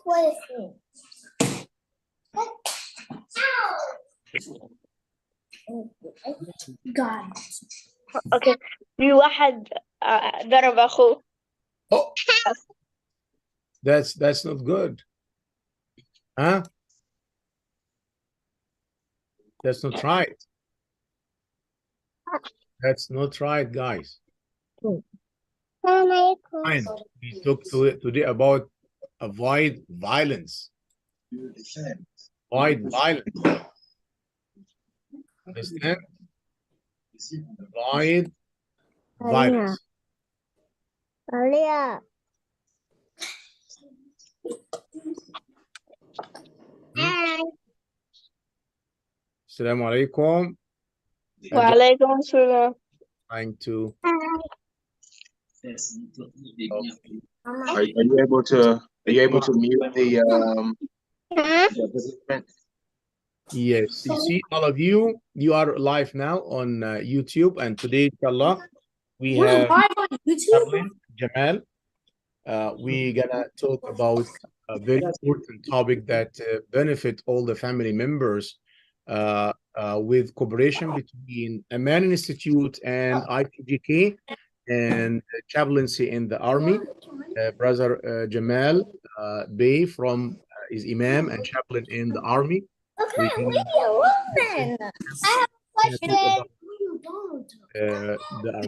What is it? God. Okay. في واحد ضرب أخوه. Oh, that's not good. Huh? That's not right. That's not right, guys. Fine. We talked today about avoid violence. Avoid violence. Understand? Avoid violence. Assalamu alaikum. وعليكم السلام. Trying to. Are you able to mute the participant? Yes, you see, all of you are live now on YouTube, and today, inshallah, we have chaplain Jamal. We're gonna talk about a very important topic that benefit all the family members with cooperation between Amman Institute and IPGK and chaplaincy in the army. Brother Jamal Bey from is Imam and chaplain in the army. Okay, wait a woman. I have a question.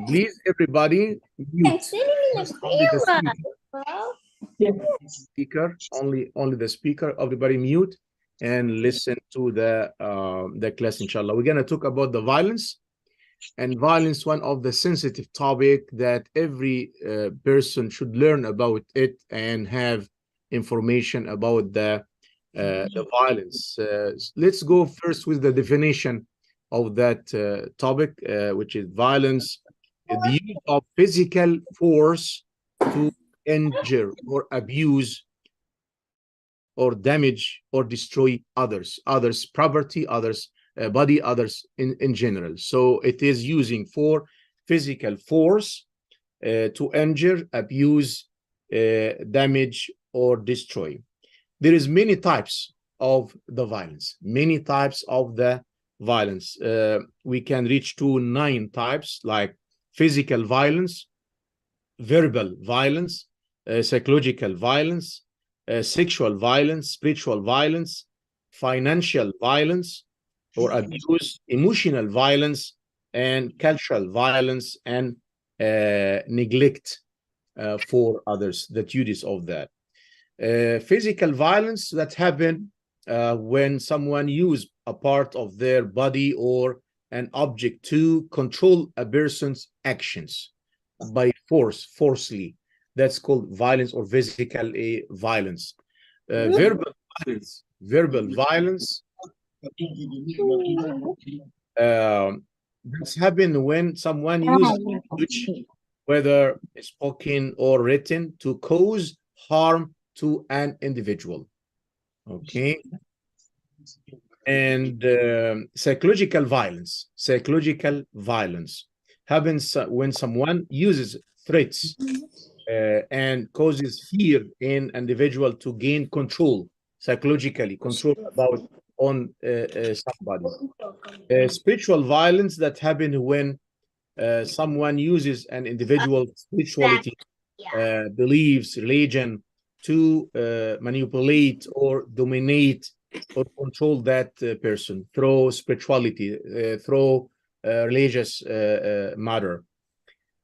Please, everybody, mute. Only the speaker, only the speaker. Everybody mute and listen to the class, inshallah. We're gonna talk about the violence, and violence, one of the sensitive topic that every person should learn about it and have information about the violence. Let's go first with the definition of that topic, which is violence, the use of physical force to injure or abuse or damage or destroy others property, others body, others in general. So it is using for physical force to injure, abuse, damage or destroy. There is many types of the violence, many types of the violence. We can reach to 9 types, like physical violence, verbal violence, psychological violence, sexual violence, spiritual violence, financial violence or abuse, emotional violence, and cultural violence, and neglect for others, the duties of that. Physical violence that happen when someone use a part of their body or an object to control a person's actions by forcefully. That's called violence or physical violence. Verbal violence that's happen when someone uses language, whether spoken or written, to cause harm to an individual. Okay. And psychological violence happens when someone uses threats and causes fear in individual to gain control, psychologically control about on somebody. Spiritual violence that happen when someone uses an individual spirituality, beliefs, religion to manipulate or dominate or control that person through spirituality, through religious matter.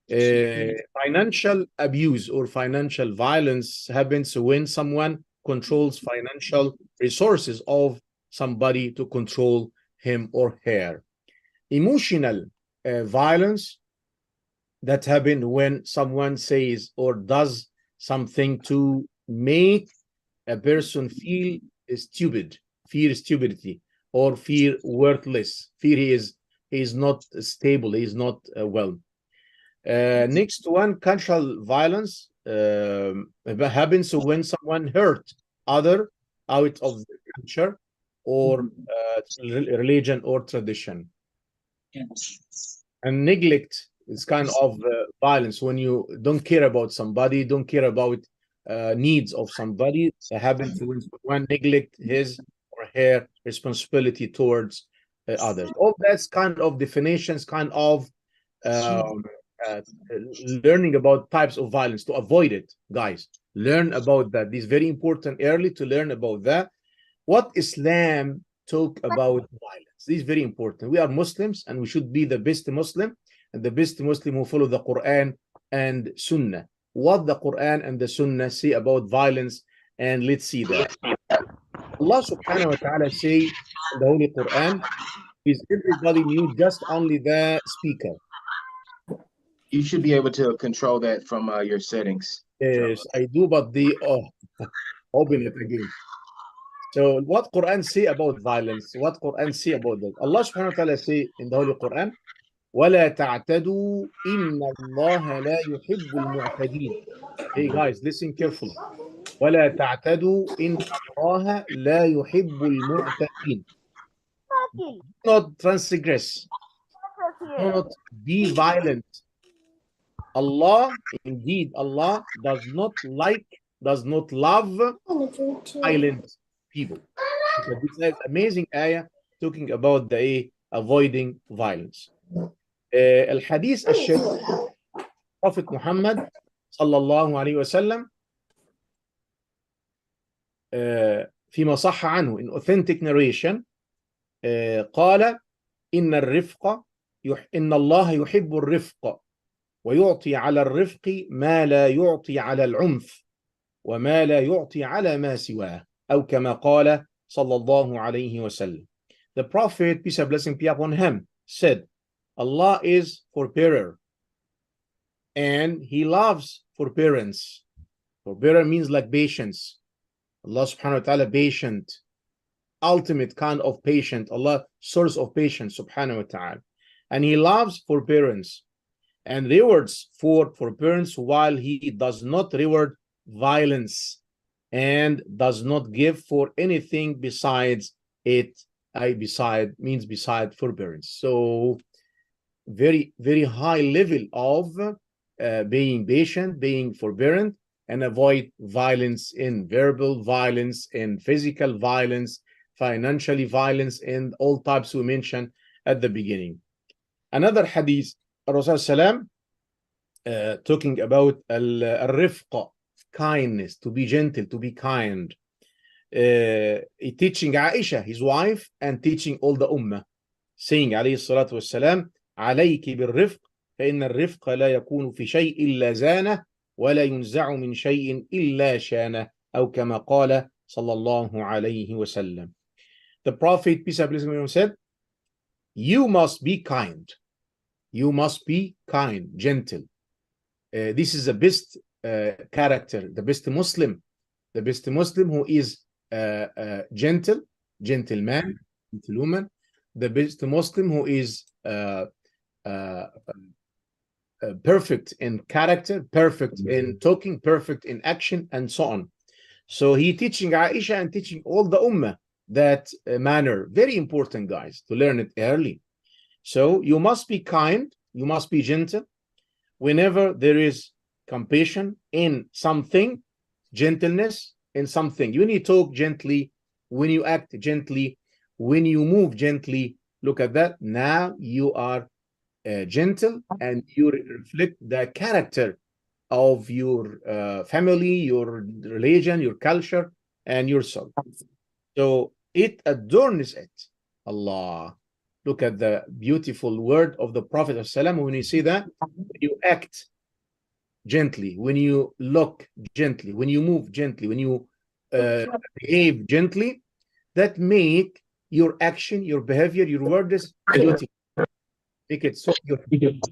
Financial abuse or financial violence happens when someone controls financial resources of somebody to control him or her. Emotional violence that happens when someone says or does something to make a person feel stupid, fear stupidity, or feel worthless, fear he is not stable, he is not well. Next one, cultural violence happens when someone hurt other out of the culture or religion or tradition. And neglect is kind of violence when you don't care about somebody, don't care about needs of somebody happen to when one neglect his or her responsibility towards others. All that's kind of definitions, kind of um, uh, learning about types of violence to avoid it, guys. Learn about that. This is very important early to learn about that. What Islam talk about violence. This is very important. We are Muslims and we should be the best Muslim, and the best Muslim who follow the Quran and Sunnah. What the Quran and the Sunnah say about violence, and let's see that. Allah subhanahu wa ta'ala say in the Holy Quran, is everybody mute, just only the speaker? You should be able to control that from your settings. Yes, I do, but open it again. So what Quran say about violence? What Quran say about that? Allah subhanahu wa ta'ala say in the Holy Quran, وَلَا تَعْتَدُوا إِنَّ اللَّهَ لَا يُحِبُّ الْمُعْتَدِينَ. Hey guys, listen carefully. وَلَا تَعْتَدُوا إِنَّ اللَّهَ لَا يُحِبُّ الْمُعْتَدِينَ. Do not transgress. Do not be violent. Allah, indeed, Allah does not like, does not love violent people. Because this is amazing ayah talking about the avoiding violence. الحديث الشريف Prophet Muhammad sallallahu alayhi wa sallam فيما صح عنه in authentic narration قال إن الرفق إن الله يحب الرفق ويعطي على الرفق ما لا يعطي على العنف وما لا يعطي على ما سواه أو كما قال صلى الله عليه وسلم. The Prophet, peace and blessing be upon him, said, Allah is forbearer and he loves forbearance. Forbearer means like patience. Allah subhanahu wa ta'ala patient, ultimate kind of patient. Allah source of patience subhanahu wa ta'ala. And he loves forbearance and rewards for forbearance while he does not reward violence and does not give for anything besides it. Beside means beside forbearance. So very, very high level of being patient, being forbearant, and avoid violence in verbal violence, in physical violence, financially violence, and all types we mentioned at the beginning. Another hadith, Rasul Salam, talking about al-rifqa, kindness, to be gentle, to be kind. Teaching Aisha, his wife, and teaching all the ummah, saying عليه الصلاة والسلام عليك بالرفق فإن الرفق لا يكون في شيء إلا زانه ولا ينزع من شيء إلا شانه أو كما قال صلى الله عليه وسلم. The Prophet, peace and blessings be upon him, said, you must be kind. You must be kind, gentle. This is the best character, the best Muslim who is gentle, gentleman, gentlewoman, the best Muslim who is perfect in character, perfect in talking, perfect in action, and so on. So he teaching Aisha and teaching all the ummah that manner. Very important, guys, to learn it early. So you must be kind, you must be gentle. Whenever there is compassion in something, gentleness in something, when you talk gently, when you act gently, when you move gently, look at that. Now you are gentle and you reflect the character of your family, your religion, your culture, and your soul. So it adorns it. Allah. Look at the beautiful word of the Prophet ﷺ. When you see that, you act gently, when you look gently, when you move gently, when you behave gently, that make your action, your behavior, your words beautiful. Make it so beautiful.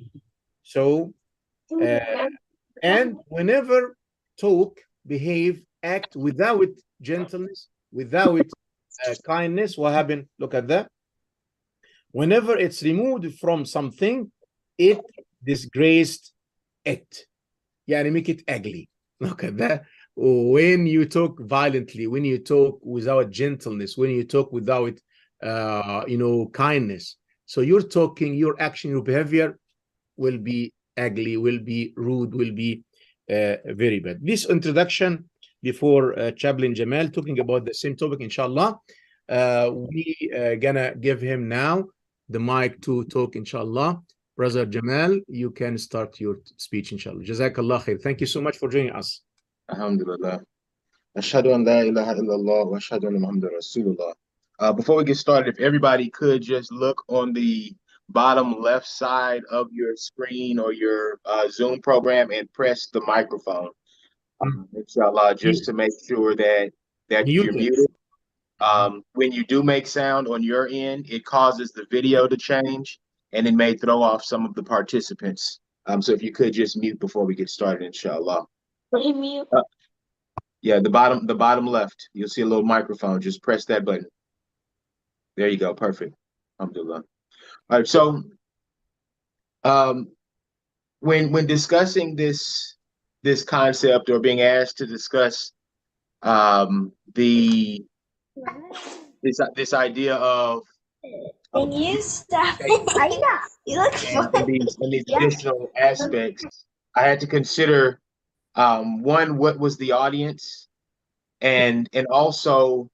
So, and whenever talk, behave, act without gentleness, without kindness, what happened? Look at that. Whenever it's removed from something, it disgraced it. Yeah, make it ugly. Look at that. When you talk violently, when you talk without gentleness, when you talk without, kindness. So you're talking, your action, your behavior will be ugly, will be rude, will be very bad. This introduction before Chaplain Jamal talking about the same topic, inshallah. We gonna give him now the mic to talk, inshallah. Brother Jamal, you can start your speech, inshallah. Jazakallah khair. Thank you so much for joining us. Alhamdulillah. Ashhadu an la ilaha illallah wa ashhadu anna Muhammadan Rasulullah. Before we get started, if everybody could just look on the bottom left side of your screen or your Zoom program and press the microphone, inshallah, just to make sure that you're muted. When you do make sound on your end, it causes the video to change, and it may throw off some of the participants. So if you could just mute before we get started, inshallah. Mute. Yeah, the bottom left, you'll see a little microphone. Just press that button. There you go. Perfect. Alhamdulillah. All right. So, when discussing this concept or being asked to discuss this idea of Can you stop? You look funny. and these additional aspects, I had to consider one, what was the audience, and also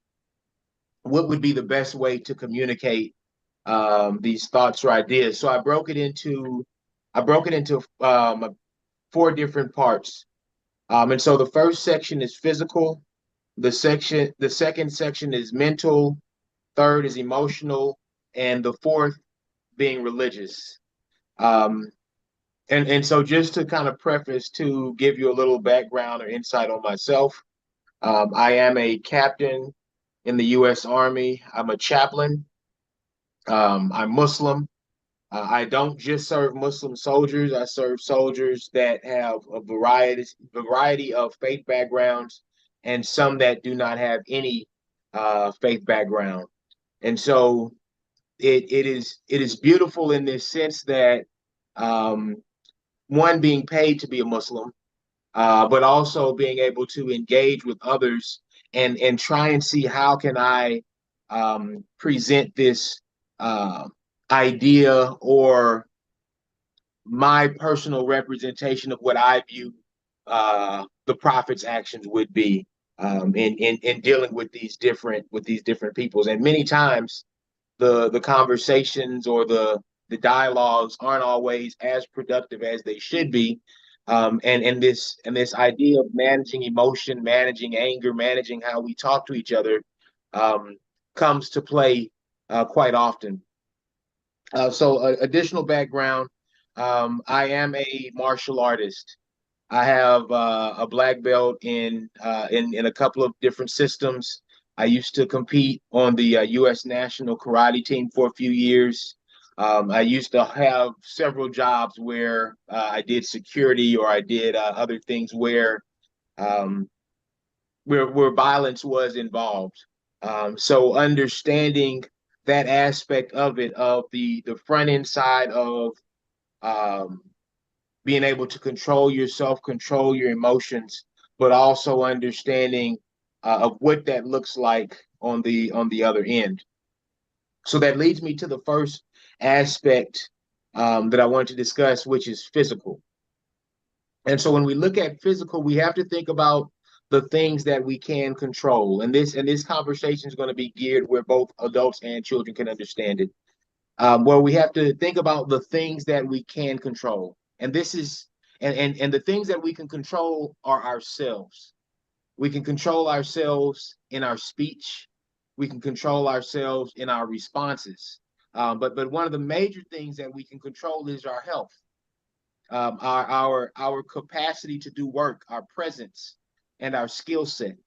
what would be the best way to communicate these thoughts or ideas. So I broke it into 4 different parts. And so the first section is physical, the second section is mental, third is emotional, and the fourth being religious. And so just to kind of preface, to give you a little background or insight on myself, I am a captain in the US Army. I'm a chaplain. I'm Muslim. I don't just serve Muslim soldiers. I serve soldiers that have a variety of faith backgrounds, and some that do not have any faith background. And so it is beautiful in this sense that one, being paid to be a Muslim, but also being able to engage with others and try and see how can I present this idea or my personal representation of what I view the Prophet's actions would be in dealing with these different peoples. And many times the conversations or the dialogues aren't always as productive as they should be. And this idea of managing emotion, managing anger, managing how we talk to each other comes to play quite often. So additional background, I am a martial artist. I have a black belt in a couple of different systems. I used to compete on the US national karate team for a few years. I used to have several jobs where I did security, or I did other things where violence was involved. So understanding that aspect of it, of the front end side of being able to control yourself, control your emotions, but also understanding of what that looks like on the other end. So that leads me to the first aspect that I want to discuss, which is physical. And so when we look at physical, we have to think about the things that we can control. And this conversation is going to be geared where both adults and children can understand it. Where we have to think about the things that we can control. And this is and the things that we can control are ourselves. We can control ourselves in our speech. We can control ourselves in our responses. But one of the major things that we can control is our health, our capacity to do work, our presence, and our skill set.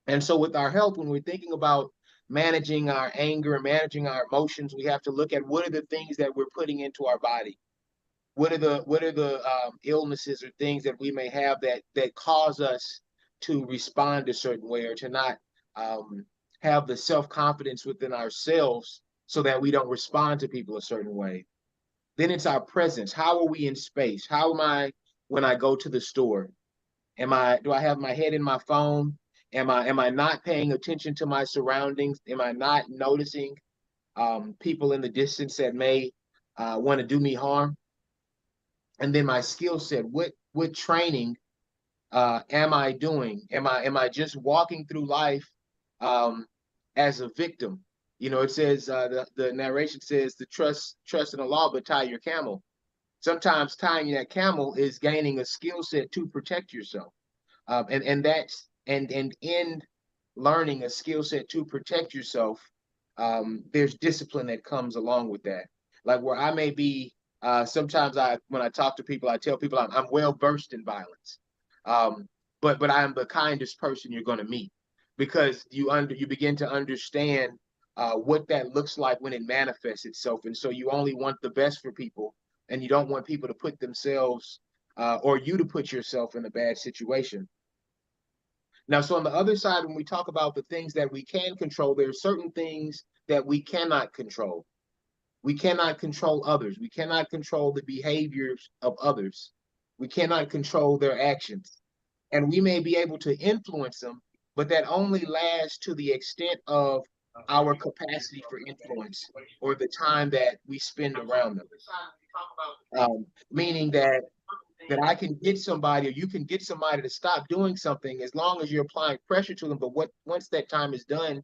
And so with our health, when we're thinking about managing our anger and managing our emotions, we have to look at what are the things that we're putting into our body. What are the illnesses or things that we may have that cause us to respond a certain way, or to not have the self-confidence within ourselves so that we don't respond to people a certain way. Then it's our presence. How are we in space? How am I when I go to the store? Do I have my head in my phone? Am I not paying attention to my surroundings? Am I not noticing people in the distance that may want to do me harm? And then my skill set, what training am I doing? Am I just walking through life as a victim? You know, it says the narration says to trust in the law, but tie your camel. Sometimes tying that camel is gaining a skill set to protect yourself, and that's and in learning a skill set to protect yourself, there's discipline that comes along with that. Like where I may be, sometimes when I talk to people, I tell people I'm well versed in violence, but I am the kindest person you're going to meet because you begin to understand what that looks like when it manifests itself, and so you only want the best for people, and you don't want people to put themselves or you to put yourself in a bad situation. Now, so on the other side, when we talk about the things that we can control, there are certain things that we cannot control. We cannot control others. We cannot control the behaviors of others. We cannot control their actions. And we may be able to influence them, but that only lasts to the extent of our capacity for influence or the time that we spend around them. Meaning that I can get somebody or you can get somebody to stop doing something as long as you're applying pressure to them. But once that time is done,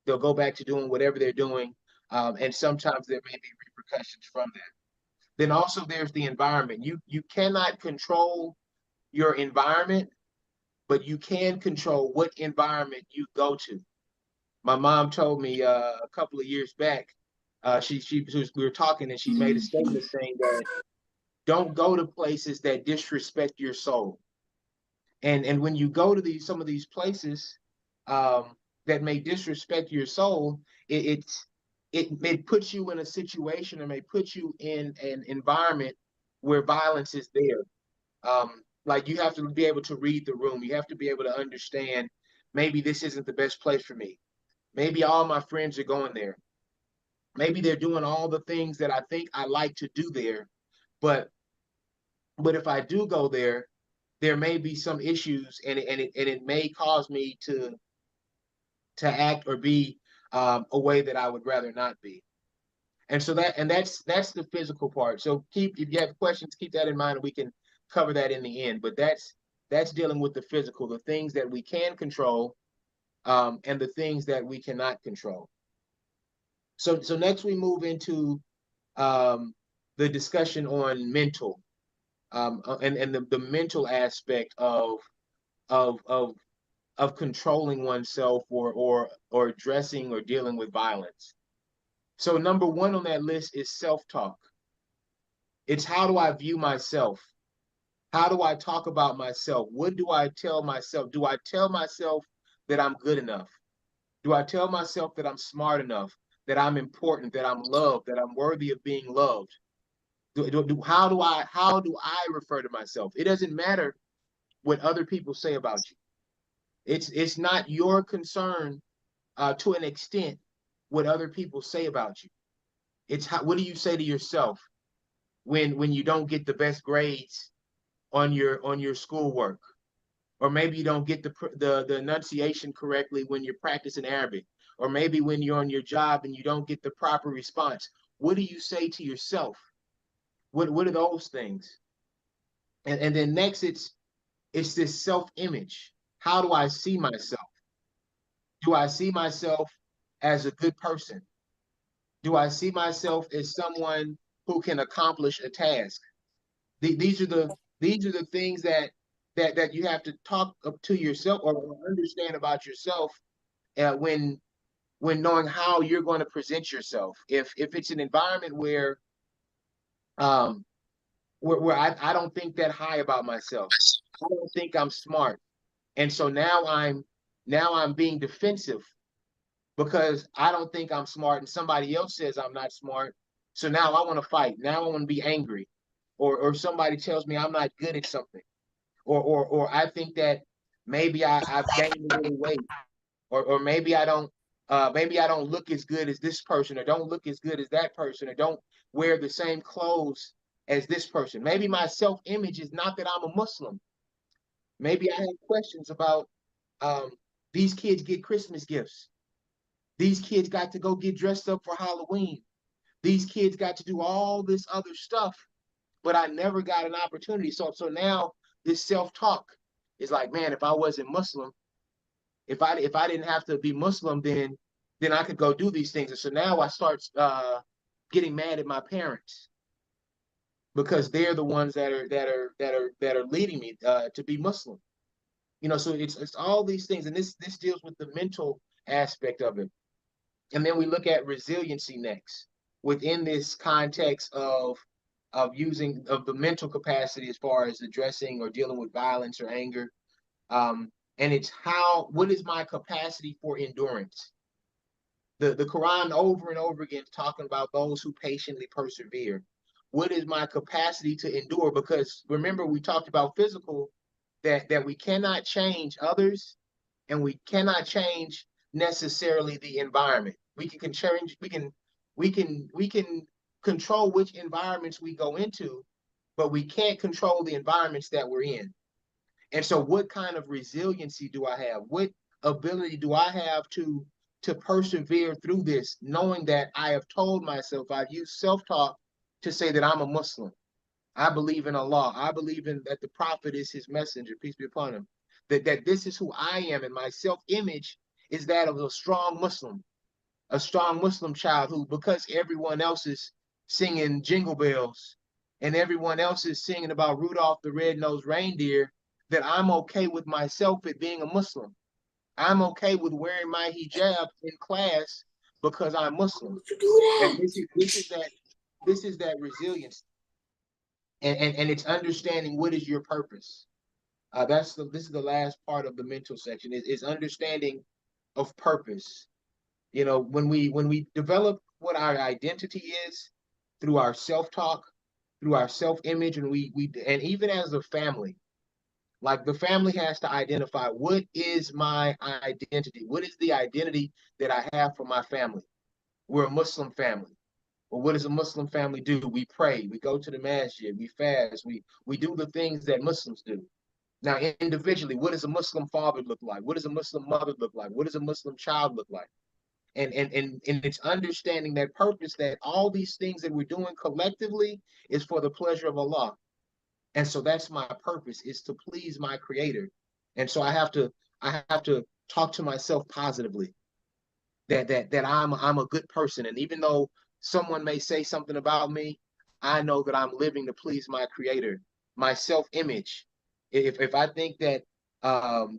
they'll go back to doing whatever they're doing. And sometimes there may be repercussions from that. Then also there's the environment. You cannot control your environment, but you can control what environment you go to. My mom told me a couple of years back, we were talking and she made a statement saying that don't go to places that disrespect your soul. And when you go to some of these places that may disrespect your soul, it may put you in a situation or may put you in an environment where violence is there. Like you have to be able to read the room. You have to be able to understand maybe this isn't the best place for me. Maybe all my friends are going there. Maybe they're doing all the things that I think I like to do there. But if I do go there, there may be some issues and it may cause me to act or be a way that I would rather not be. And so that's the physical part. So if you have questions, keep that in mind and we can cover that in the end. But that's dealing with the physical, the things that we can control and the things that we cannot control. So next we move into the discussion on mental and the mental aspect of controlling oneself or addressing or dealing with violence. So number one on that list is self-talk. It's how do I view myself? How do I talk about myself? What do I tell myself? Do I tell myself that I'm good enough? Do I tell myself that I'm smart enough, that I'm important, that I'm loved, that I'm worthy of being loved? How do I refer to myself? It doesn't matter what other people say about you. It's not your concern to an extent what other people say about you. It's what do you say to yourself when you don't get the best grades on your schoolwork, or maybe you don't get the enunciation correctly when you're practicing Arabic, or maybe when you're on your job and you don't get the proper response. What do you say to yourself? What are those things? And then next it's this self-image. How do I see myself? Do I see myself as a good person? Do I see myself as someone who can accomplish a task? These are the things that you have to talk up to yourself or understand about yourself when knowing how you're going to present yourself. If it's an environment where I don't think that high about myself, I don't think I'm smart, and so now I'm being defensive because I don't think I'm smart and somebody else says I'm not smart. So now I want to fight. Now I want to be angry. Or somebody tells me I'm not good at something. Or I think that maybe I've gained a little weight. Or maybe I don't look as good as this person, or don't look as good as that person, or don't wear the same clothes as this person. Maybe my self-image is not that I'm a Muslim. Maybe I have questions about these kids get Christmas gifts. These kids got to go get dressed up for Halloween. These kids got to do all this other stuff. but I never got an opportunity. So now this self-talk is like, man, if I wasn't Muslim, if I didn't have to be Muslim, then I could go do these things. And so now I start getting mad at my parents because they're the ones that are leading me to be Muslim. You know, so it's all these things, and this deals with the mental aspect of it. And then we look at resiliency next within this context of using of the mental capacity as far as addressing or dealing with violence or anger. And it's what is my capacity for endurance? The Quran over and over again is talking about those who patiently persevere. What is my capacity to endure? Because remember, we talked about physical, that we cannot change others and we cannot change necessarily the environment. We can change, we can control which environments we go into, but we can't control the environments that we're in. And so what kind of resiliency do I have? What ability do I have to persevere through this, knowing that I have told myself, I've used self-talk to say that I'm a Muslim. I believe in Allah. I believe in that the Prophet is his messenger, peace be upon him. That this is who I am, and my self-image is that of a strong Muslim child who, because everyone else is singing jingle bells and everyone else is singing about Rudolph the Red-Nosed Reindeer, that I'm okay with myself at being a Muslim. I'm okay with wearing my hijab in class because I'm Muslim. You do that. And this is that resilience. And it's understanding what is your purpose. This is the last part of the mental section is understanding of purpose. You know, when we develop what our identity is through our self-talk, through our self-image, and and even as a family, like the family has to identify what is my identity? What is the identity that I have for my family? We're a Muslim family. Well, what does a Muslim family do? We pray, we go to the masjid, we fast, we do the things that Muslims do. Now, individually, what does a Muslim father look like? What does a Muslim mother look like? What does a Muslim child look like? And it's understanding that purpose, that all these things that we're doing collectively is for the pleasure of Allah. And so that's my purpose, is to please my creator. And so I have to talk to myself positively that I'm a good person. And even though someone may say something about me, I know that I'm living to please my creator. My self-image. If I think that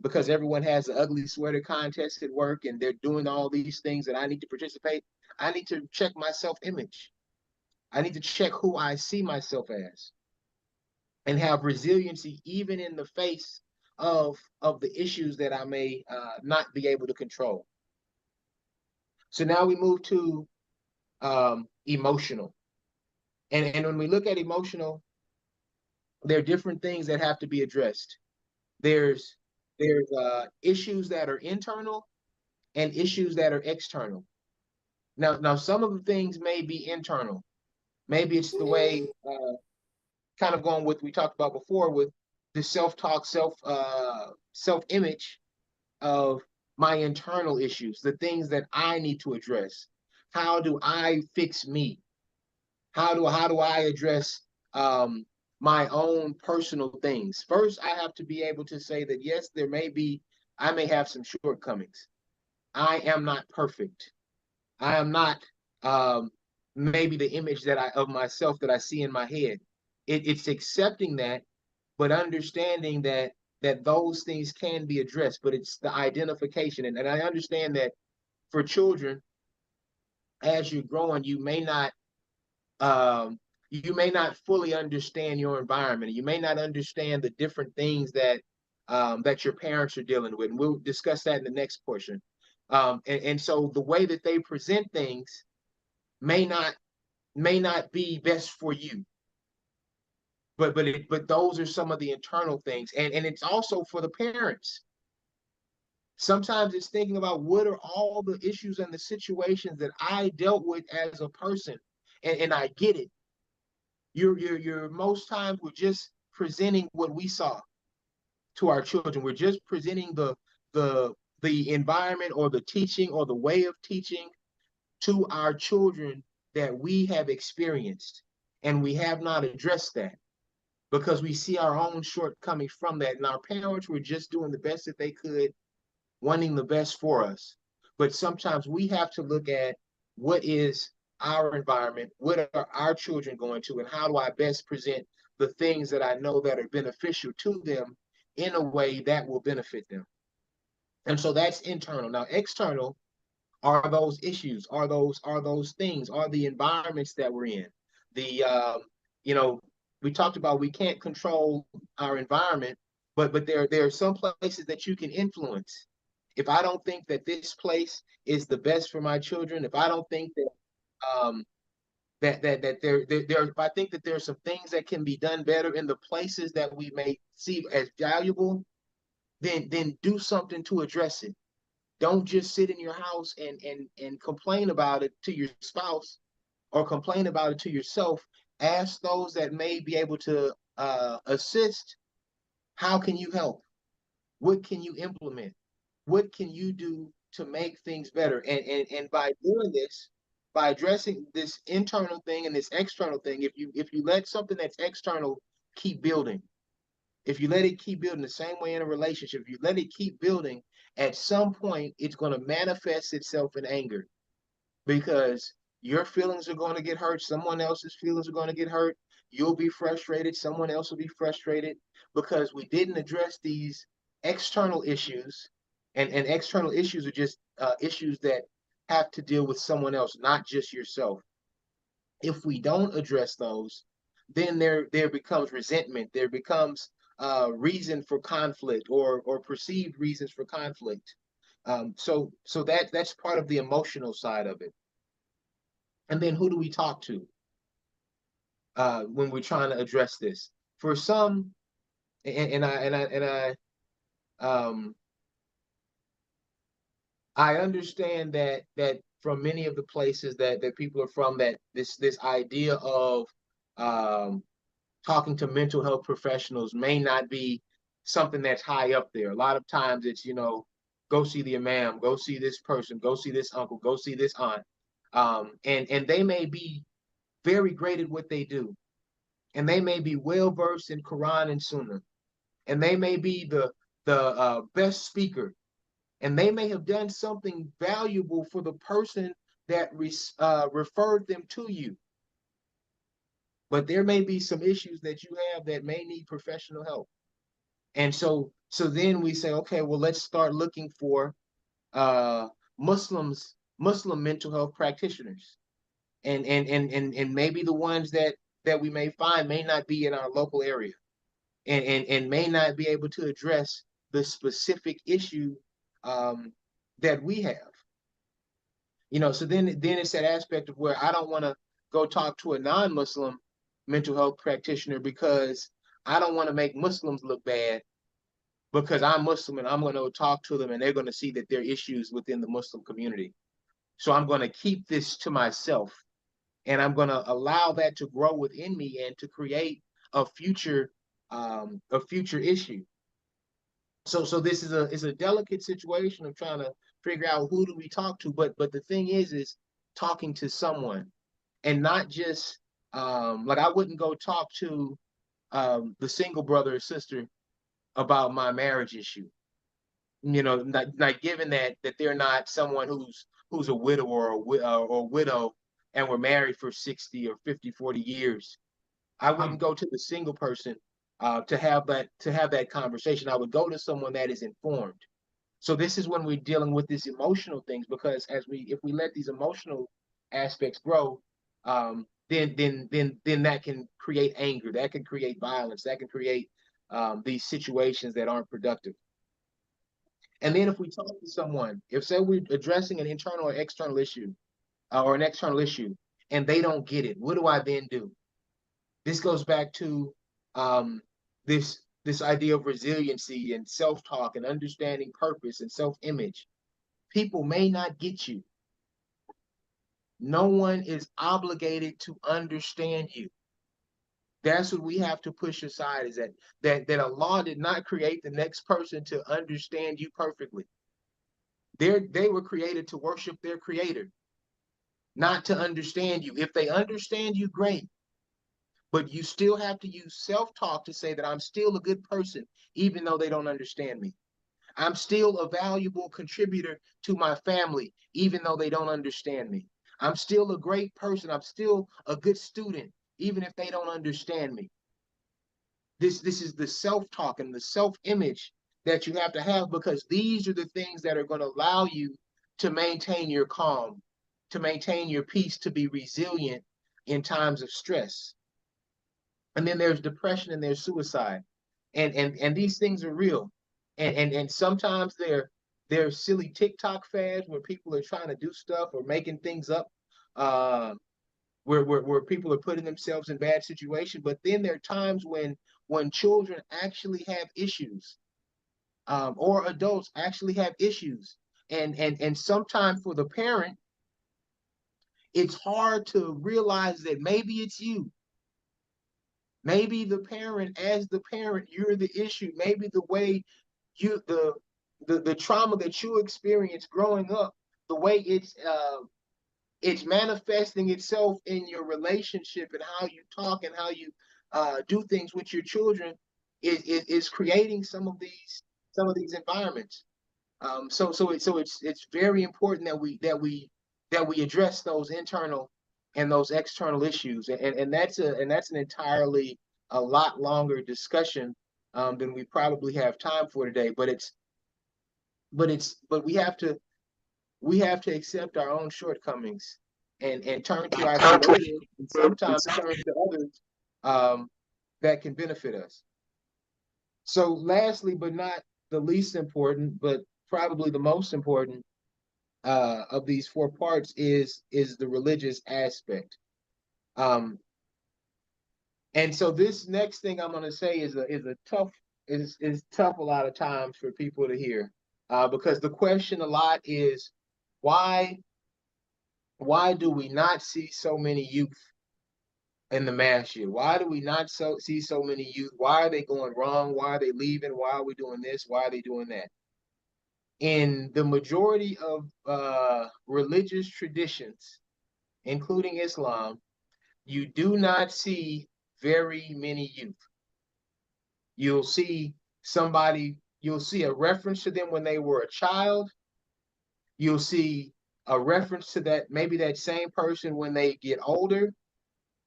because everyone has an ugly sweater contest at work and they're doing all these things that I need to participate, I need to check my self-image. I need to check who I see myself as and have resiliency even in the face of the issues that I may not be able to control. So now we move to emotional. And when we look at emotional, there are different things that have to be addressed. There's issues that are internal and issues that are external. Now some of the things may be internal. Maybe it's the way, kind of going with we talked about before with the self-talk, self-image of my internal issues, the things that I need to address. How do I fix me? How do I address my own personal things? First, I have to be able to say that yes, I may have some shortcomings. I am not perfect. I am not maybe the image of myself that I see in my head. It's accepting that, but understanding that those things can be addressed, but it's the identification. And I understand that for children, as you're growing, you may not fully understand your environment. You may not understand the different things that your parents are dealing with. And we'll discuss that in the next portion. And so the way that they present things may not be best for you. But those are some of the internal things. And it's also for the parents. Sometimes it's thinking about what are all the issues and the situations that I dealt with as a person. And I get it. You're most times we're just presenting what we saw to our children. We're just presenting the environment or the teaching or the way of teaching to our children that we have experienced. And we have not addressed that because we see our own shortcomings from that. And our parents were just doing the best that they could, wanting the best for us. But sometimes we have to look at what is our environment, what are our children going to, and how do I best present the things that I know that are beneficial to them in a way that will benefit them. And so that's internal. Now, external are those issues, are those things, are the environments that we're in. The you know, we talked about we can't control our environment, but there are some places that you can influence. If I don't think that this place is the best for my children, if I don't think that um, if I think that there are some things that can be done better in the places that we may see as valuable, then do something to address it. Don't just sit in your house and complain about it to your spouse or complain about it to yourself. Ask those that may be able to assist. How can you help? What can you implement? What can you do to make things better? And by doing this, by addressing this internal thing and this external thing, if you let something that's external keep building, if you let it keep building the same way in a relationship, if you let it keep building, at some point it's going to manifest itself in anger because your feelings are going to get hurt. Someone else's feelings are going to get hurt. You'll be frustrated. Someone else will be frustrated because we didn't address these external issues. And external issues are just issues that have to deal with someone else, not just yourself. If we don't address those, then there becomes resentment. There becomes reason for conflict or perceived reasons for conflict. So that's part of the emotional side of it. And then who do we talk to when we're trying to address this? For some, um, I understand that from many of the places that people are from, that this idea of um, talking to mental health professionals may not be something that's high up there. A lot of times it's, go see the imam, go see this person, go see this uncle, go see this aunt. And they may be very great at what they do. And they may be well versed in Quran and Sunnah. And they may be the best speaker. And they may have done something valuable for the person that referred them to you. But there may be some issues that you have that may need professional help. And so then we say, okay, well, let's start looking for Muslim mental health practitioners. And maybe the ones that we may find may not be in our local area and may not be able to address the specific issue that we have. So then it's that aspect of where I don't want to go talk to a non-Muslim mental health practitioner because I don't want to make Muslims look bad because I'm Muslim and I'm going to talk to them and they're going to see that there are issues within the Muslim community. So I'm going to keep this to myself and I'm going to allow that to grow within me and to create a future issue. So this is a delicate situation of trying to figure out who do we talk to, but the thing is talking to someone and not just like I wouldn't go talk to the single brother or sister about my marriage issue. Not given that they're not someone who's a widower or widow and were married for 60 or 50, 40 years. I wouldn't go to the single person to have that conversation. I would go to someone that is informed. So this is when we're dealing with these emotional things, because if we let these emotional aspects grow, then that can create anger, that can create violence, that can create these situations that aren't productive. And then if we talk to someone, if say we're addressing an internal or external issue or an external issue, and they don't get it, what do I then do? This goes back to this idea of resiliency and self-talk and understanding purpose and self-image. People may not get you. No one is obligated to understand you. That's what we have to push aside, is that Allah did not create the next person to understand you perfectly. They were created to worship their creator, not to understand you. If they understand you, great. but you still have to use self-talk to say that I'm still a good person, even though they don't understand me. I'm still a valuable contributor to my family, even though they don't understand me. I'm still a great person. I'm still a good student, even if they don't understand me. This is the self-talk and the self-image that you have to have, because these are the things that are going to allow you to maintain your calm, to maintain your peace, to be resilient in times of stress. And then there's depression and there's suicide. And these things are real. And sometimes they're silly TikTok fads where people are trying to do stuff or making things up, where people are putting themselves in bad situations. But then there are times when children actually have issues, or adults actually have issues. And sometimes for the parent, it's hard to realize that maybe it's you. Maybe the parent, as the parent, you're the issue. Maybe the way you the trauma that you experience growing up, the way it's manifesting itself in your relationship and how you talk and how you do things with your children is creating some of these environments. So it's very important that we address those internal and those external issues, and that's an entirely a lot longer discussion than we probably have time for today. But we have to accept our own shortcomings and turn to our creator, and sometimes turn to others that can benefit us. So lastly, but not the least important, but probably the most important of these four parts is the religious aspect. And so this next thing I'm going to say is tough a lot of times for people to hear, because the question a lot is why do we not see so many youth in the mass year? Why do we not see so many youth? Why are they going wrong? Why are they leaving? Why are we doing this? Why are they doing that? In the majority of religious traditions, including Islam, you do not see very many youth. You'll see a reference to them when they were a child. You'll see a reference to that, maybe that same person when they get older.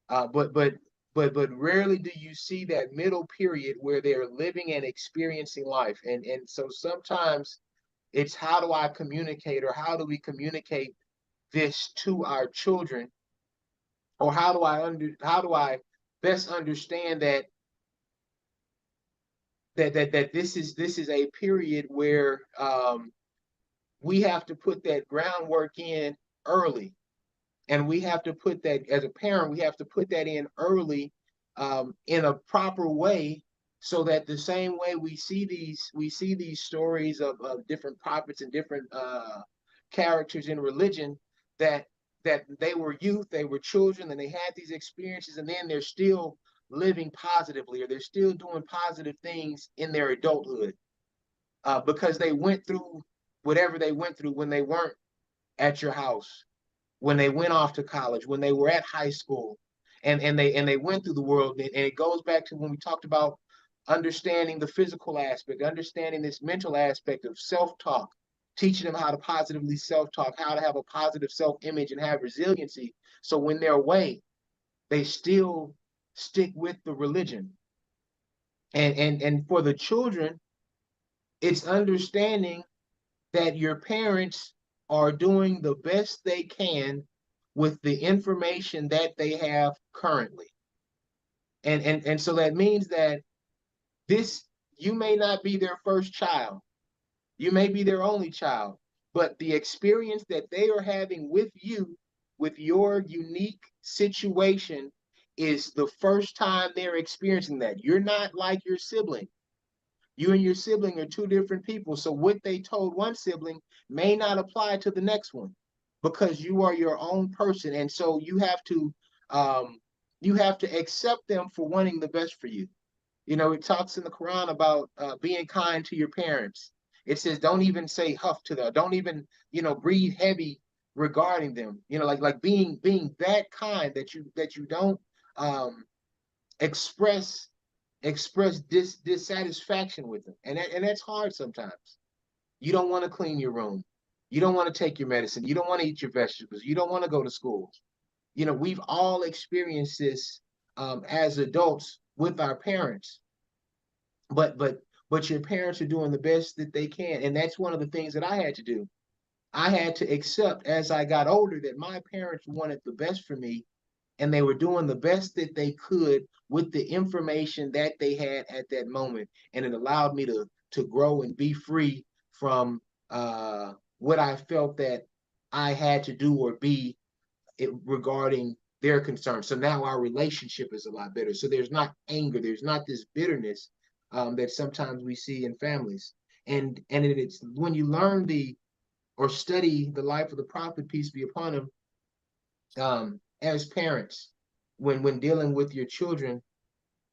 But rarely do you see that middle period where they're living and experiencing life. And so sometimes it's, how do I communicate, or how do we communicate this to our children, or how do I best understand that this is a period where we have to put that groundwork in early, and we have to put that, as a parent, we have to put that in early, in a proper way, so that the same way we see these stories of different prophets and different characters in religion, that they were youth, they were children, and they had these experiences, and then they're still living positively, or they're still doing positive things in their adulthood, because they went through whatever they went through when they weren't at your house, when they went off to college, when they were at high school, and they went through the world. And it goes back to when we talked about understanding the physical aspect, understanding this mental aspect of self-talk, teaching them how to positively self-talk, how to have a positive self-image and have resiliency. So when they're away, they still stick with the religion. And for the children, it's understanding that your parents are doing the best they can with the information that they have currently. And so that means that you may not be their first child, you may be their only child, but the experience that they are having with you, with your unique situation, is the first time they're experiencing that. You're not like your sibling. You and your sibling are two different people. So what they told one sibling may not apply to the next one, because you are your own person. And so you have to accept them for wanting the best for you. You know, it talks in the Quran about being kind to your parents. It says, don't even say huff to them. Don't even, breathe heavy regarding them. Like being that kind, that you don't express dissatisfaction with them, and that's hard sometimes. You don't want to clean your room, you don't want to take your medicine, you don't want to eat your vegetables, you don't want to go to school. You know, we've all experienced this as adults with our parents, but your parents are doing the best that they can, and that's one of the things that I had to do. I had to accept as I got older that my parents wanted the best for me, and they were doing the best that they could with the information that they had at that moment, and it allowed me to grow and be free from what I felt that I had to do or be regarding their concerns. So now our relationship is a lot better. So there's not anger, there's not this bitterness that sometimes we see in families. And it's when you learn the or study the life of the prophet, peace be upon him, as parents, when dealing with your children.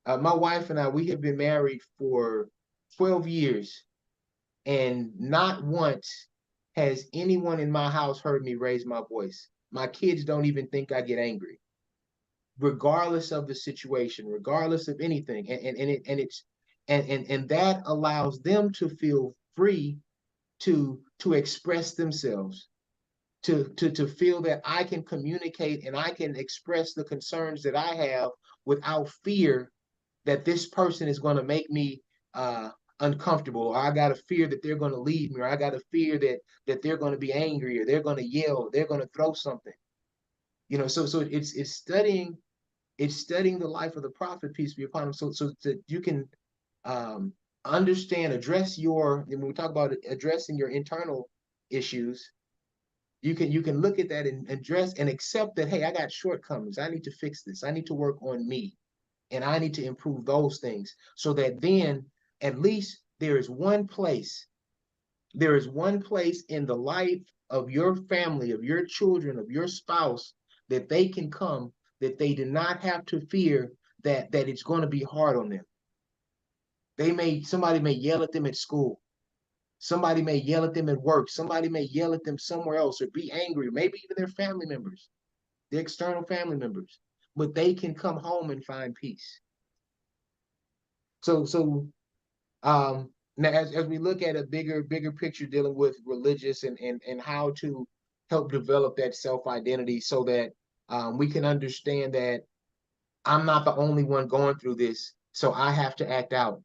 My wife and I, we have been married for 12 years, and not once has anyone in my house heard me raise my voice. My kids don't even think I get angry, regardless of the situation, regardless of anything. And that allows them to feel free to express themselves, to feel that I can communicate and I can express the concerns that I have without fear that this person is going to make me uncomfortable, or I got to fear that they're going to leave me, or I got to fear that they're going to be angry, or they're going to yell, or they're going to throw something. You know, so it's studying the life of the prophet, peace be upon him, so that you can understand, address your, when we talk about addressing your internal issues, you can look at that and address and accept that, hey, I got shortcomings, I need to fix this, I need to work on me, and I need to improve those things, so that then at least there is one place in the life of your family, of your children, of your spouse, that they can come, that they do not have to fear that it's going to be hard on them. Somebody may yell at them at school. Somebody may yell at them at work. Somebody may yell at them somewhere else or be angry, maybe even their family members, their external family members, but they can come home and find peace. So now as we look at a bigger picture dealing with religious and how to help develop that self-identity, so that we can understand that I'm not the only one going through this, so I have to act out.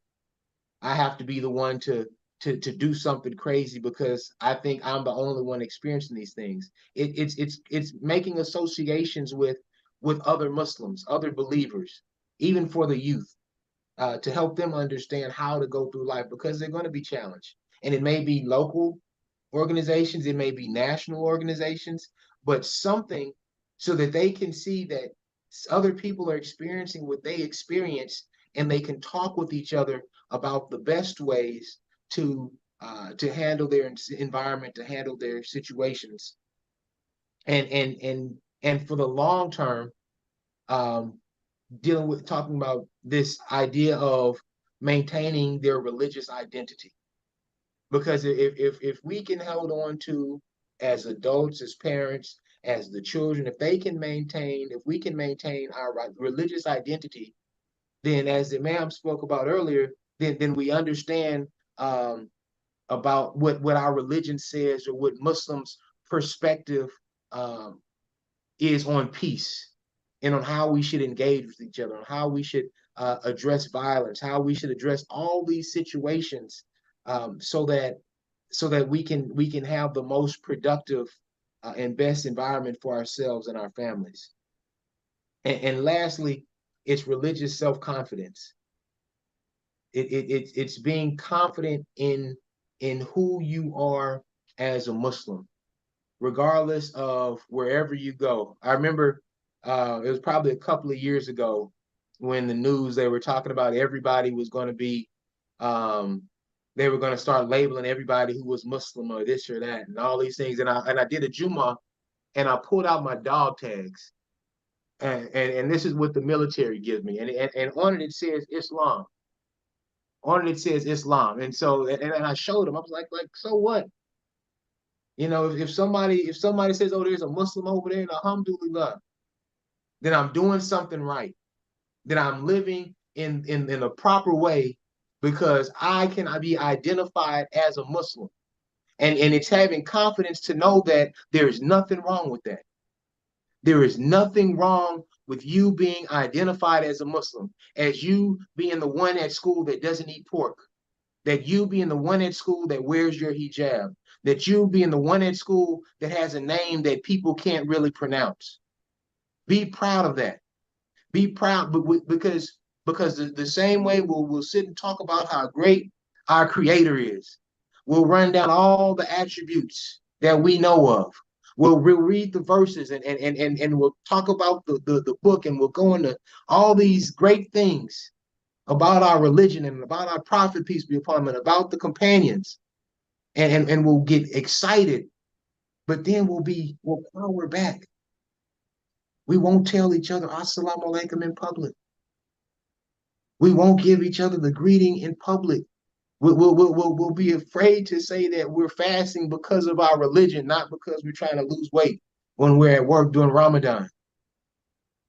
I have to be the one to do something crazy because I think I'm the only one experiencing these things. It's making associations with other Muslims, other believers, even for the youth, to help them understand how to go through life, because they're going to be challenged. And it may be local organizations, it may be national organizations, but something so that they can see that other people are experiencing what they experience, and they can talk with each other about the best ways to handle their environment, to handle their situations, and for the long term, um, talking about this idea of maintaining their religious identity. Because if we can hold on to, as adults, as parents, as the children, if we can maintain our religious identity, then, as the ma'am spoke about earlier, then we understand about what our religion says, or what Muslims' perspective um, is on peace, and on how we should engage with each other, on how we should address violence, how we should address all these situations, so that we can have the most productive and best environment for ourselves and our families. And lastly, it's religious self-confidence. It's being confident in who you are as a Muslim, regardless of wherever you go. I remember it was probably a couple of years ago, when the news, they were talking about everybody was going to be, they were going to start labeling everybody who was Muslim or this or that and all these things. And I did a Jumu'ah, and I pulled out my dog tags. And this is what the military gives me. And on it says Islam. On it says Islam. And so, and I showed them, I was like, so what? You know, if somebody says, oh, there's a Muslim over there, alhamdulillah, then I'm doing something right. that I'm living in a proper way because I can be identified as a Muslim. And it's having confidence to know that there is nothing wrong with that. There is nothing wrong with you being identified as a Muslim, as you being the one at school that doesn't eat pork, that you being the one at school that wears your hijab, that you being the one at school that has a name that people can't really pronounce. Be proud of that. Be proud, because the same way we'll sit and talk about how great our Creator is. We'll run down all the attributes that we know of. We'll read the verses and we'll talk about the book, and we'll go into all these great things about our religion and about our prophet, peace be upon him, and about the companions. And we'll get excited, but then we'll power back. We won't tell each other assalamu alaikum in public. We won't give each other the greeting in public. We'll be afraid to say that we're fasting because of our religion, not because we're trying to lose weight when we're at work during Ramadan.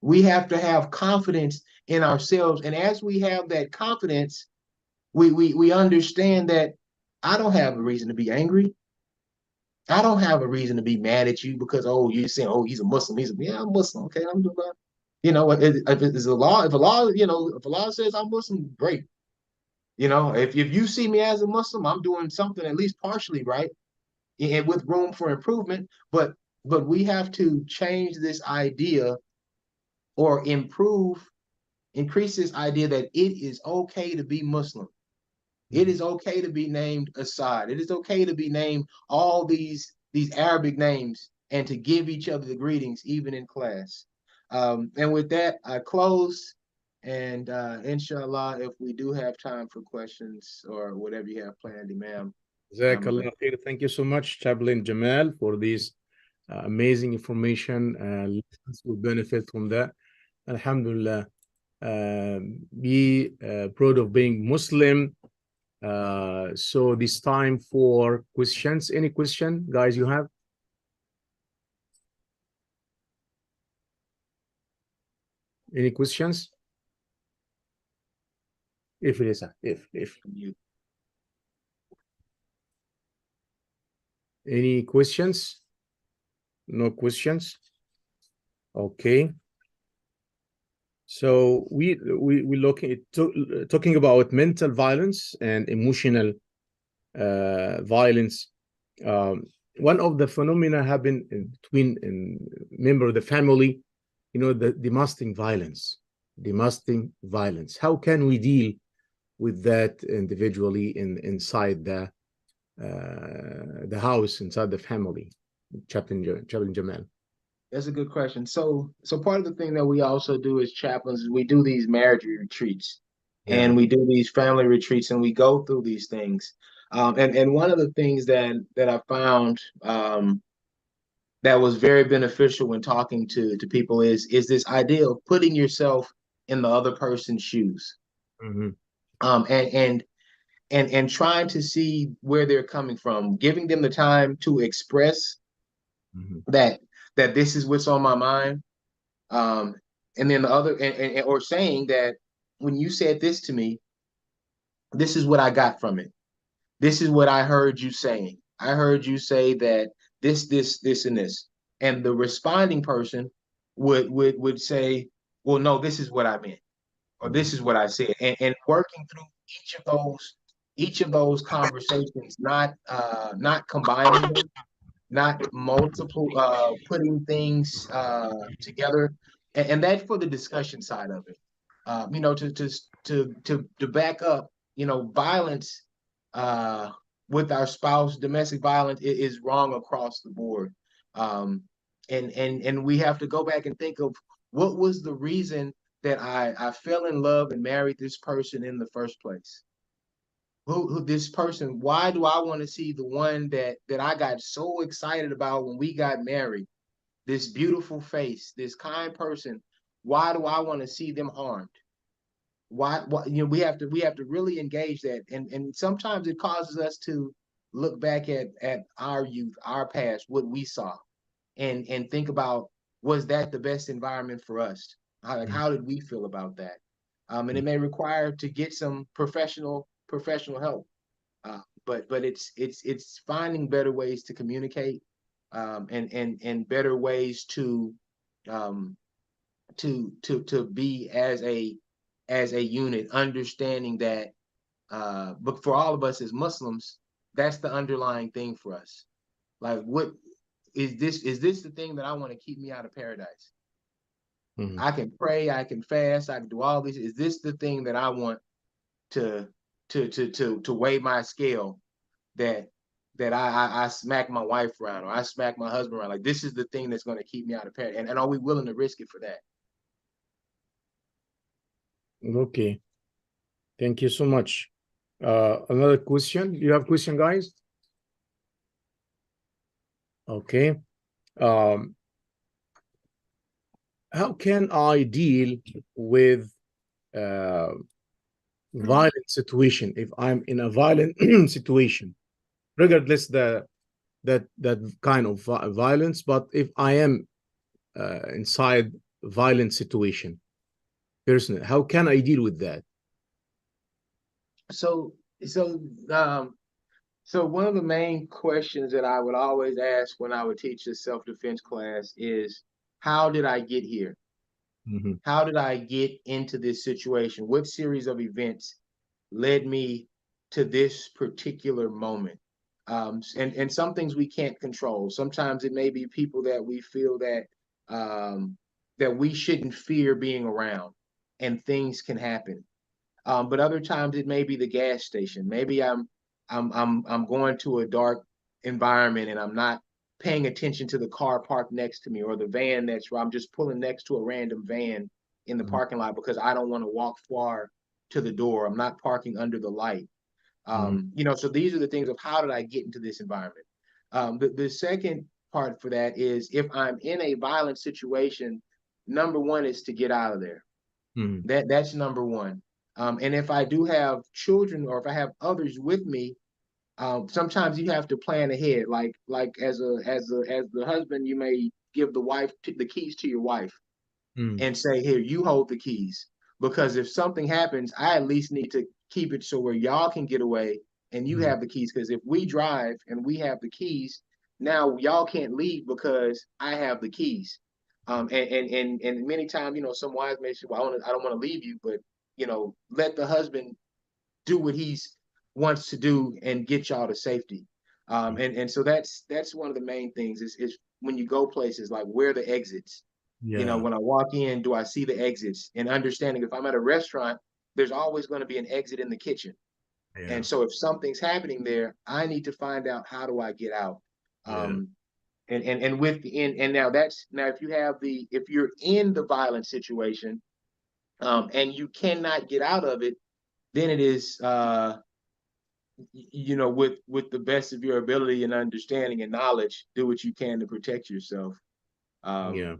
We have to have confidence in ourselves. And as we have that confidence, we understand that I don't have a reason to be angry. I don't have a reason to be mad at you because, oh, you're saying, oh, he's a Muslim. Yeah, I'm Muslim. Okay, I'm doing that. You know, if it's a law, if a law, you know, if a law says I'm Muslim, great. You know, if you see me as a Muslim, I'm doing something at least partially right and with room for improvement. But we have to change this idea or increase this idea that it is okay to be Muslim. It is okay to be named Assad. It is okay to be named all these Arabic names and to give each other the greetings, even in class. And with that, I close. And inshallah, if we do have time for questions or whatever you have planned, Imam. Jazakallah khair. Thank you so much, Chaplain Jamal, for this amazing information. Listeners will benefit from that. Alhamdulillah. Be proud of being Muslim. So this time for questions. Any question, guys, you have? Any questions? If any questions? No questions? Okay. So we looking at talking about mental violence and emotional violence. One of the phenomena happen between member of the family, you know, the domestic violence. How can we deal with that individually inside the house, inside the family? Chaplain Jamal. That's a good question. So part of the thing that we also do as chaplains is we do these marriage retreats, and we do these family retreats, and we go through these things. And one of the things that I found that was very beneficial when talking to people is this idea of putting yourself in the other person's shoes. And trying to see where they're coming from, giving them the time to express that this is what's on my mind. And then the other, or saying that when you said this to me, this is what I got from it. This is what I heard you saying. I heard you say that this, and this. And the responding person would say, well, no, this is what I meant, or this is what I said. And working through each of those conversations, not combining them, not multiple putting things together, and that's for the discussion side of it. You know, to back up, you know, violence with our spouse, domestic violence is wrong across the board. And we have to go back and think of what was the reason that I fell in love and married this person in the first place. Who this person, why do I want to see the one that I got so excited about when we got married, this beautiful face, this kind person, why do I want to see them harmed? Why you know, we have to really engage that, and sometimes it causes us to look back at our youth, our past, what we saw, and think about, was that the best environment for us? How did we feel about that? And it may require to get some professional help. But it's finding better ways to communicate, and better ways to um, to be as a unit, understanding that. But for all of us as Muslims, that's the underlying thing for us. Like, what is this? Is this the thing that I want to keep me out of paradise? I can pray, I can fast, I can do all these. Is this the thing that I want to weigh my scale, that I smack my wife around, or I smack my husband around? Like, this is the thing that's going to keep me out of paradise. And are we willing to risk it for that? Okay. Thank you so much. Another question. You have question, guys? Okay. How can I deal with violent situation if I'm in a violent situation, regardless that kind of violence, but if I am inside violent situation personally, how can I deal with that? So one of the main questions that I would always ask when I would teach this self-defense class is, how did I get here? How did I get into this situation? What series of events led me to this particular moment? And some things we can't control. Sometimes it may be people that we feel that that we shouldn't fear being around, and things can happen. But other times it may be the gas station. Maybe I'm going to a dark environment and I'm not paying attention to the car parked next to me, or the van that's where I'm just pulling next to a random van in the parking lot because I don't want to walk far to the door. I'm not parking under the light. So these are the things of, how did I get into this environment? The second part for that is, if I'm in a violent situation, number one is to get out of there. That's number one. And if I do have children, or if I have others with me, sometimes you have to plan ahead. Like as the husband, you may give the wife the keys to your wife and say, here, you hold the keys, because if something happens, I at least need to keep it so where y'all can get away and you have the keys. Because if we drive and we have the keys, now y'all can't leave because I have the keys. And many times, some wives may say, well, I don't want to leave you, but let the husband do what he's wants to do and get y'all to safety. And so that's one of the main things is when you go places, like, where are the exits? When I walk in, do I see the exits? And understanding, if I'm at a restaurant, there's always going to be an exit in the kitchen. And so if something's happening there, I need to find out, how do I get out? And now if you're in the violent situation, and you cannot get out of it, then it is with the best of your ability and understanding and knowledge, do what you can to protect yourself. Yeah.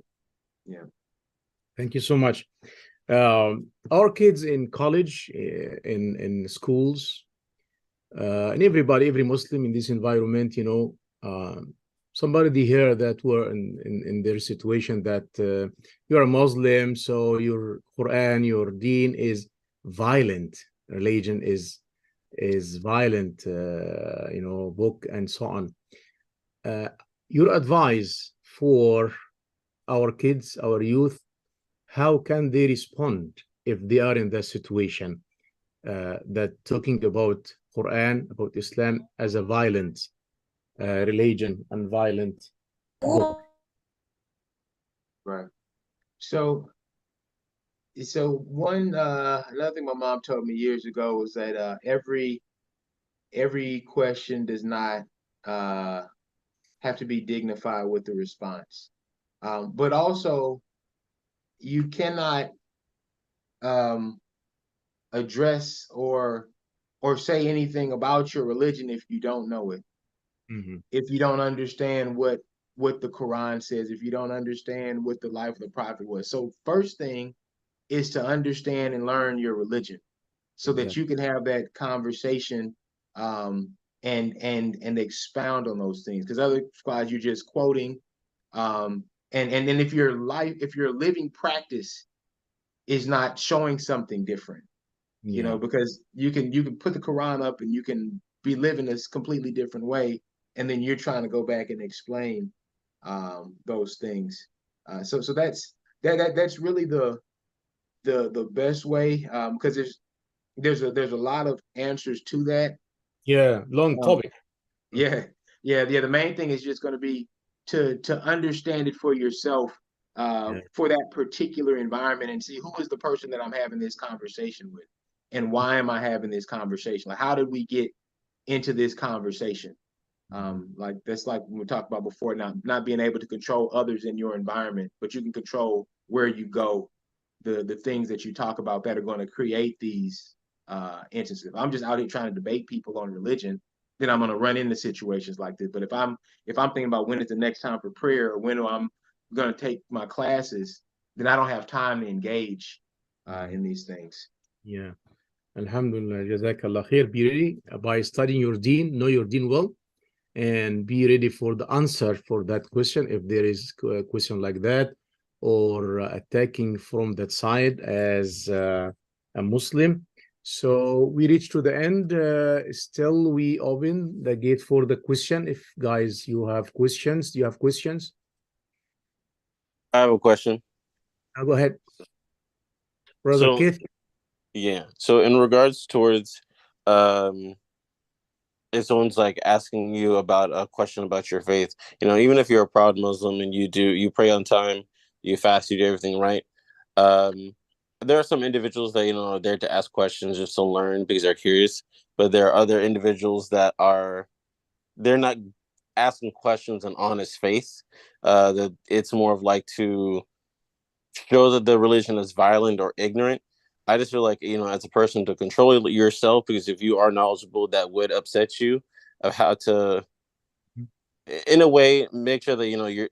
Thank you so much. Our kids in college, in schools, and every Muslim in this environment, somebody here that were in their situation, that you're a Muslim, so your Quran, your deen is violent, religion is violent, book, and so on. Your advice for our kids, our youth, how can they respond if they are in that situation, that talking about Quran, about Islam as a violent religion and violent book? Right. So another thing my mom told me years ago was that every question does not have to be dignified with the response, but also you cannot address or say anything about your religion if you don't know it. If you don't understand what the Quran says, if you don't understand what the life of the prophet was. So first thing is to understand and learn your religion, so that you can have that conversation and expound on those things. Because otherwise you're just quoting, and then if your living practice is not showing something different. You know, because you can put the Quran up and you can be living this completely different way, and then you're trying to go back and explain those things. So that's really the best way, because there's a lot of answers to that. Long topic. Yeah. The main thing is just going to be to understand it for yourself, for that particular environment, and see who is the person that I'm having this conversation with, and why am I having this conversation? Like, how did we get into this conversation? Like that's like we talked about before, not being able to control others in your environment, but you can control where you go, the things that you talk about that are going to create these instances. If I'm just out here trying to debate people on religion, then I'm going to run into situations like this. But if I'm thinking about when is the next time for prayer, or when I'm going to take my classes, then I don't have time to engage in these things. Yeah. Alhamdulillah, Jazakallah khair. Be ready by studying your deen, know your deen well, and be ready for the answer for that question if there is a question like that, or attacking from that side as a Muslim. So we reach to the end. Still, we open the gate for the question. If guys, you have questions, do you have questions? I have a question. Go ahead, brother Keith. Yeah. So in regards towards, if someone's like asking you about a question about your faith, you know, even if you're a proud Muslim and you pray on time, you fast, you do everything right. There are some individuals that, you know, are there to ask questions just to learn because they're curious. But there are other individuals that they're not asking questions in honest faith. That it's more of like to show that the religion is violent or ignorant. I just feel like, you know, as a person, to control yourself, because if you are knowledgeable, that would upset you, of how to, in a way, make sure that, you know,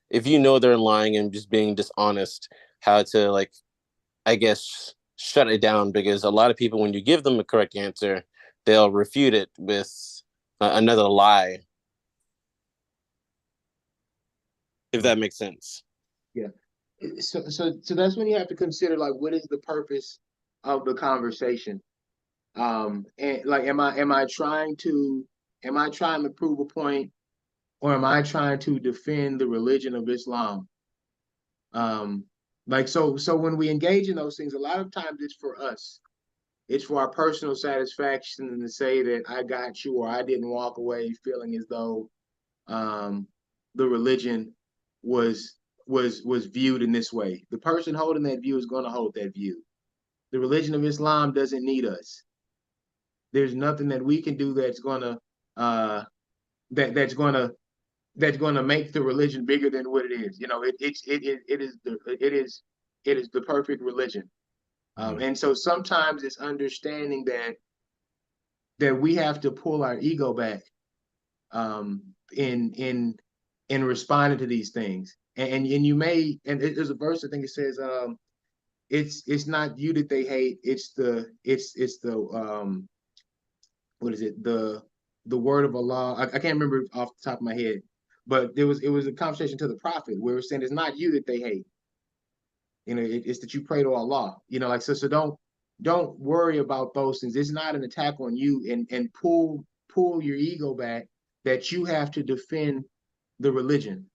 if you know they're lying and just being dishonest, how to, like, I guess, shut it down. Because a lot of people, when you give them a correct answer, they'll refute it with another lie. If that makes sense. Yeah. So that's when you have to consider, like, what is the purpose of the conversation? And like, am I trying to prove a point, or am I trying to defend the religion of Islam? Like, so when we engage in those things, a lot of times it's for us. It's for our personal satisfaction, and to say that I got you, or I didn't walk away feeling as though the religion was viewed in this way. The person holding that view is going to hold that view. The religion of Islam doesn't need us. There's nothing that we can do that's going to that's going to make the religion bigger than what it is. You know, it is the perfect religion. And so sometimes it's understanding that we have to pull our ego back in responding to these things. And you may, and there's a verse, I think it says, it's not you that they hate, it's the what is it, the word of Allah. I can't remember off the top of my head, but it was a conversation to the prophet where it was saying it's not you that they hate. You know, it's that you pray to Allah. You know, like, so don't worry about those things. It's not an attack on you, and pull your ego back, that you have to defend the religion.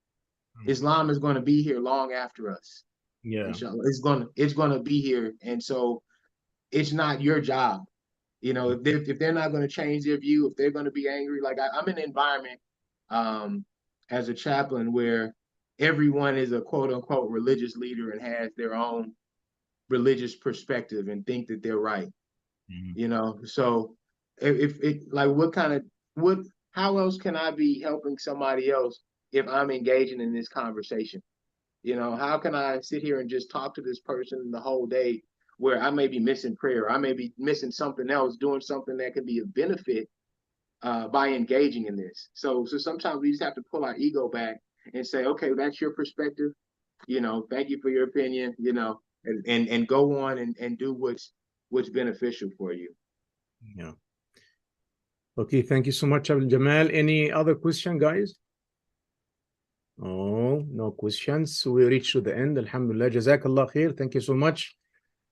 Islam is going to be here long after us. Yeah, inshallah. It's gonna be here, and so it's not your job. You know, if they're not going to change their view, if they're going to be angry, like I'm in an environment as a chaplain where everyone is a quote unquote religious leader and has their own religious perspective and think that they're right. You know, so if it, like, how else can I be helping somebody else if I'm engaging in this conversation? You know, how can I sit here and just talk to this person the whole day, where I may be missing prayer, I may be missing something else, doing something that could be of benefit by engaging in this. So sometimes we just have to pull our ego back and say, okay, that's your perspective. You know, thank you for your opinion. You know, and go on and do what's beneficial for you. Yeah. Okay, thank you so much, Abdul Jamal. Any other question, guys? Oh, no questions. So we reach to the end. Alhamdulillah. Jazakallah khair. Thank you so much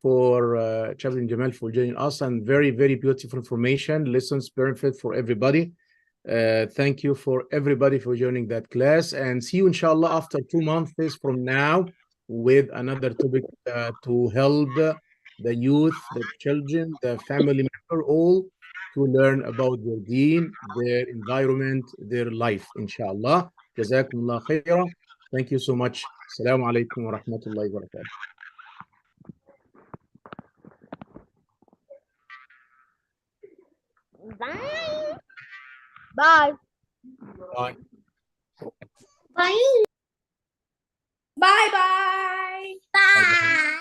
for Chaplain Jamal for joining us, and very, very beautiful information, lessons, benefit for everybody. Thank you for everybody for joining that class, and see you inshallah after 2 months from now with another topic to help the youth, the children, the family member, all to learn about their deen, their environment, their life, inshallah. Jazakumullah khairah. Thank you so much. Assalamu alaikum wa rahmatullahi wa barakatuh. Bye. Bye. Bye. Bye. Bye. Bye. Bye.